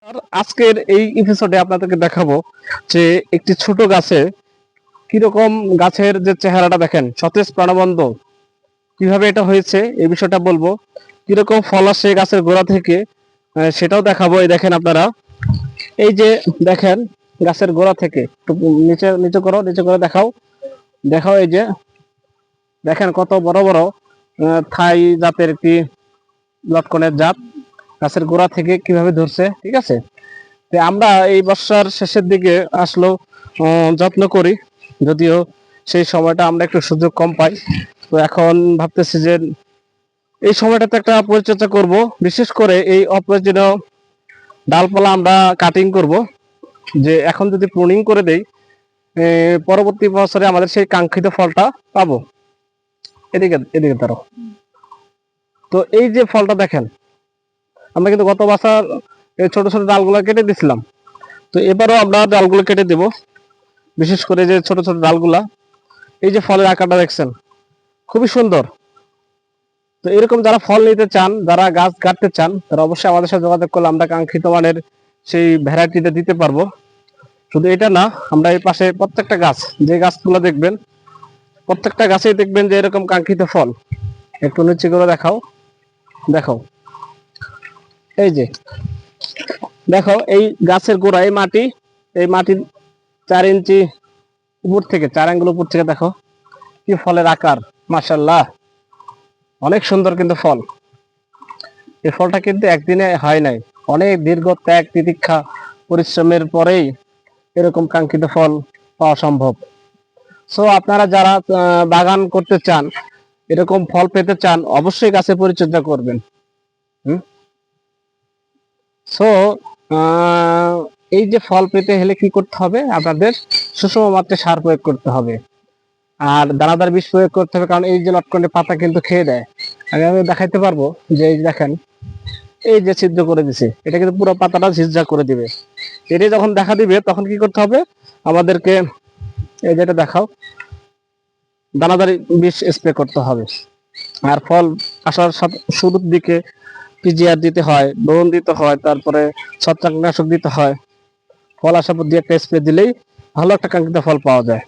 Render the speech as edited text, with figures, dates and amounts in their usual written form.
আর আজকের এই এপিসোডে আপনাদেরকে দেখাবো যে একটি ছোট গাছে কিরকম গাছের যে চেহারাটা দেখেন সতেজ প্রাণবন্ত কিভাবে এটা হয়েছে এই বিষয়টা বলবো। কিরকম ফল আসে গাছের গোড়া থেকে সেটাও দেখাবো। এই দেখেন আপনারা, এই যে দেখেন গাছের গোড়া থেকে একটু নিচে নিচে করো, নিচে করে দেখাও দেখাও। এই যে দেখেন কত বড় বড় থাই জাতের একটি লটকনের জাত গাছের গোড়া থেকে কিভাবে ধরছে। ঠিক আছে, তো আমরা এই বর্ষার শেষের দিকে আসলেও যত্ন করি, যদিও সেই সময়টা আমরা একটু সুযোগ কম পাই। তো এখন ভাবতেছি যে এই সময়টাতে একটা পরিচর্যা করব, বিশেষ করে এই অপ্রয়োজনীয় ডালপালা আমরা কাটিং করব। যে এখন যদি প্রুনিং করে দেই পরবর্তী বছরে আমাদের সেই কাঙ্ক্ষিত ফলটা পাবো। এদিকে এদিকে ধরো। তো এই যে ফলটা দেখেন, আমরা কিন্তু গত বছর এই ছোট ছোট ডালগুলো কেটে দিছিলাম, তো এবারও আমরা ডালগুলো কেটে দেব। বিশেষ করে যে ছোট ছোট ডালগুলা, এই যে ফলের আকারটা দেখছেন খুবই সুন্দর। তো এরকম যারা ফল নিতে চান, যারা গাছ কাটতে চান, তারা অবশ্যই আমাদের সাথে যোগাযোগ করলে আমরা কাঙ্ক্ষিত মানের সেই ভ্যারাইটিটা দিতে পারবো। শুধু এটা না, আমরা এই পাশে প্রত্যেকটা গাছ, যে গাছগুলো দেখবেন প্রত্যেকটা গাছেই দেখবেন যে এরকম কাঙ্ক্ষিত ফল। একটু নিচে করে দেখাও, দেখো এই যে দেখো এই গাছের গোড়া, এই মাটির 4 ইঞ্চি উপর থেকে, 4 আঙ্গুল উপর থেকে দেখো কি ফলের আকার। মাশাআল্লাহ, অনেক সুন্দর কিন্তু ফল। এই ফলটা কিন্তু একদিনে হয় নাই, অনেক দীর্ঘ ত্যাগ তিতিক্ষা পরিশ্রমের পরেই এরকম কাঙ্ক্ষিত ফল পাওয়া সম্ভব। সো আপনারা যারা বাগান করতে চান, এরকম ফল পেতে চান, অবশ্যই গাছের পরিচর্যা করবেন। সো এই যে ফল পেতে হলে কি করতে হবে, আপনাদের সুষম মাত্রায় সার প্রয়োগ করতে হবে আর দানাদার বিষ প্রয়োগ করতে হবে। কারণ এই যে লটকনের পাতা কিন্তু খেয়ে দেয়। আমি দেখাইতে পারবো যে এই দেখেন, এই যে ছিদ্র করে দিছে, এটা কিন্তু পুরো পাতাটা ঝিঝা করে দিবে। এটা যখন দেখা দিবে তখন কি করতে হবে আমাদেরকে, এই যেটা দেখাও, দানাদার বিষ স্প্রে করতে হবে। আর ফল আসার শুরুর দিকে পিজিআর দিতে হয়, বোরন দিতে হয়, তারপরে ছত্রাকনাশক দিতে হয়। ফল আসার পর দিয়ে একটা স্প্রে দিলেই ভালো একটা কাঙ্ক্ষিত ফল পাওয়া যায়।